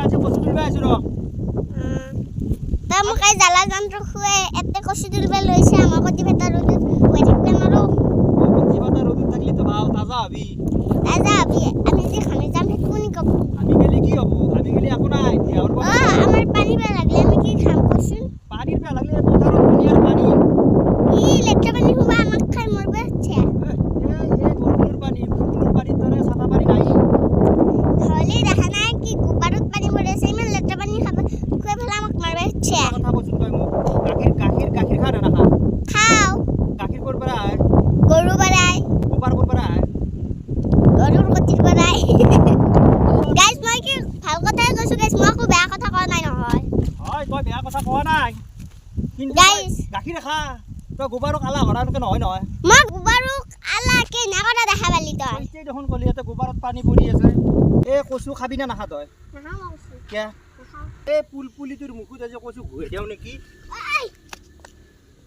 আজি কচু তুলিব আহিছো ৰ তা মোক এই জ্বালা যন্ত্ৰ খুৱাই এতে কচু তুলিব লৈছে আমাৰ কতি ভেটা ৰ'দত হৈ থাকিব নোৱাৰো কচু পাতা ৰ'দত থাকলি তো ভাল তাজা হবি তাজা হবি আমি যে খানে যাম সেইটো কোনি কব আমি গেলি কি হব আমি গেলি একো নাই দেহৰ আমাৰ পানী বেয়া লাগিলে আমি কি খাম কচোন পানীৰ বেয়া লাগলে পথাৰত দুনিয়াৰ পানী ই লেতেৰা পানী হুবা আমাক খাই মৰবে আছে বৰষুণৰ পানীৰ দৰে চাফা পানী নাই হলি দেখা নাই কি গোপাৰত পানী পৰি আছে ইমান লেতেৰা পানী খাব খুৱাই পেলাই আমাক মাৰবে আছে কথা কৈছো তই মোক গাখীৰ খা না নাখা খাও গাখীৰ ক'ৰ পৰা আহে গৰু বৰাই গোবৰ ক'ৰ পৰা আহে গৰুৰ কতিৰ বৰাই গাইস মই কি ভাল কথাই কৈছো গাইস মই একো বেয়া কথা কোৱা নাই নহয় হয় তই বেয়া কথা কোৱা নাই কিন্তু Guys. গাখীৰ খা তই গোবৰক আলা ভৰানকে নহয় নহয় মই গোবৰক আলা কে নাকটা দেখা পালি তই এতিয়া দেখোন কলি ইয়াতে গোবৰত পানী পৰি আছে এই কচু খাবি না নাখা তই নাখাও মই কৈছো কিয়া নাখাও এই পুলিটোৰ মুখত আজি কচু ঘূৰি দিওঁ নেকি